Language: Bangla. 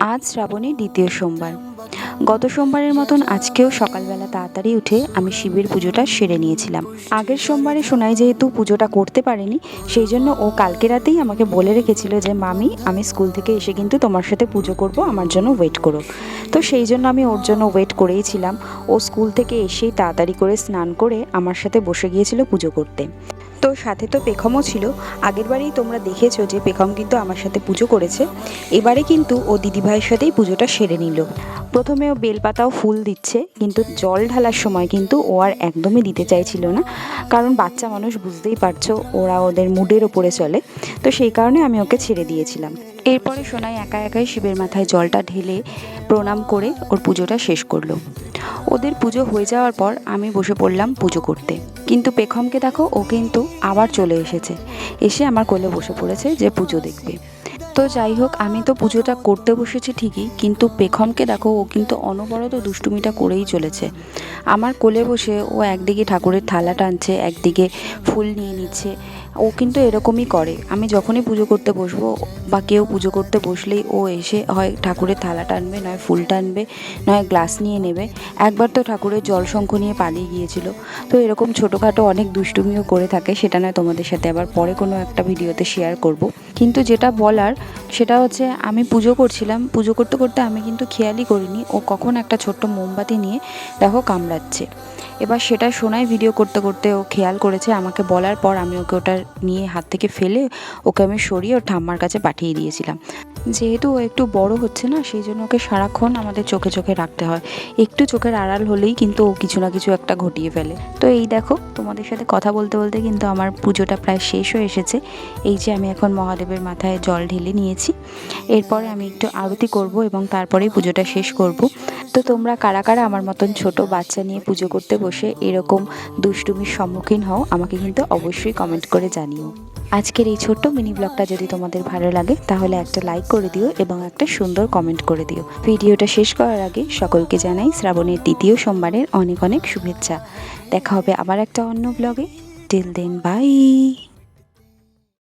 আজ শ্রাবণের দ্বিতীয় সোমবার। গত সোমবারের মতন আজকেও সকালবেলা তাড়াতাড়ি উঠে আমি শিবের পুজোটা সেরে নিয়েছিলাম। আগের সোমবারে সোনাই যেহেতু পুজোটা করতে পারেনি, সেই জন্য ও কালকে রাতেই আমাকে বলে রেখেছিল যে মামি, আমি স্কুল থেকে এসে কিন্তু তোমার সাথে পুজো করব, আমার জন্য ওয়েট করো। তো সেই জন্য আমি ওর জন্য ওয়েট করেই ছিলাম। ও স্কুল থেকে এসেই তাড়াতাড়ি করে স্নান করে আমার সাথে বসে গিয়েছিল পুজো করতে। তো সাথে তো পেখমও ছিল। আগেরবারেই তোমরা দেখেছো যে পেখম কিন্তু আমার সাথে পুজো করেছে। এবারে কিন্তু ও দিদিভাইয়ের সাথেই পুজোটা সেরে নিল। প্রথমে ও বেলপাতাও ফুল দিচ্ছে, কিন্তু জল ঢালার সময় কিন্তু ও আর একদমই দিতে চাইছিল না, কারণ বাচ্চা মানুষ, বুঝতেই পারছো, ওরা ওদের মুডের ওপরে চলে। তো সেই কারণে আমি ওকে ছেড়ে দিয়েছিলাম। এরপরে সোনাই একা একাই শিবের মাথায় জলটা ঢেলে প্রণাম করে ওর পুজোটা শেষ করলো। ওদের পুজো হয়ে যাওয়ার পর আমি বসে পড়লাম পুজো করতে। কিন্তু পেখমকে দেখো, ও কিন্তু আবার চলে এসেছে, এসে আমার কোলে বসে পড়েছে যে পুজো দেখবে। তো যাই হোক, আমি তো পুজোটা করতে বসেছি ঠিকই, কিন্তু পেখমকে দেখো, ও কিন্তু অনবরত দুষ্টুমিটা করেই চলেছে। আমার কোলে বসে ও একদিকে ঠাকুরের থালা টানছে, একদিকে ফুল নিয়ে নিচ্ছে। ও কিন্তু এরকমই করে। আমি যখনই পুজো করতে বসবো বা কেউ পুজো করতে বসলেই ও এসে হয় ঠাকুরের থালা টানবে, নয় ফুল টানবে, নয় গ্লাস নিয়ে নেবে। একবার তো ঠাকুরের জল শঙ্খ নিয়ে পালিয়ে গিয়েছিল। তো এরকম ছোটোখাটো অনেক দুষ্টুমিও করে থাকে, সেটা নয় তোমাদের সাথে আবার পরে কোনো একটা ভিডিওতে শেয়ার করব। কিন্তু যেটা বলার সেটা হচ্ছে, আমি পুজো করছিলাম, পুজো করতে করতে আমি কিন্তু খেয়ালই করিনি ও কখন একটা ছোট্ট মোমবাতি নিয়ে দেখো কামড়াচ্ছে। এবার সেটা শোনাই ভিডিও করতে করতে ও খেয়াল করেছে, আমাকে বলার পর আমি ওকে ওটা নিয়ে হাত থেকে ফেলে ওকে আমি সরিয়ে ওর ঠাম্মার কাছে পাঠিয়ে দিয়েছিলাম। যেহেতু ও একটু বড় হচ্ছে না, সেই জন্য ওকে সারাক্ষণ আমাদের চোখে চোখে রাখতে হয়। একটু চোখের আড়াল হলেই কিন্তু ও কিছু না কিছু একটা ঘটিয়ে ফেলে। তো এই দেখো, তোমাদের সাথে কথা বলতে বলতে কিন্তু আমার পুজোটা প্রায় শেষ হয়ে এসেছে। এই যে আমি এখন মহাদেবের মাথায় জল ঢেলে নিয়েছি। এরপরে আমি একটু আরতি করব এবং তারপরেই পুজোটা শেষ করব। তো তোমরা কারা কারা আমার মতন ছোট বাচ্চা নিয়ে পুজো করতে বসে এরকম দুষ্টুমির সম্মুখীন হও, আমাকে কিন্তু অবশ্যই কমেন্ট করে জানিও। আজকের এই ছোট্ট মিনি ব্লগটা যদি তোমাদের ভালো লাগে তাহলে একটা লাইক করে দিও এবং একটা সুন্দর কমেন্ট করে দিও। ভিডিওটা শেষ করার আগে সকলকে জানাই শ্রাবণের দ্বিতীয় সোমবারের অনেক অনেক শুভেচ্ছা। দেখা হবে আবার একটা অন্য ব্লগে। Till then, by.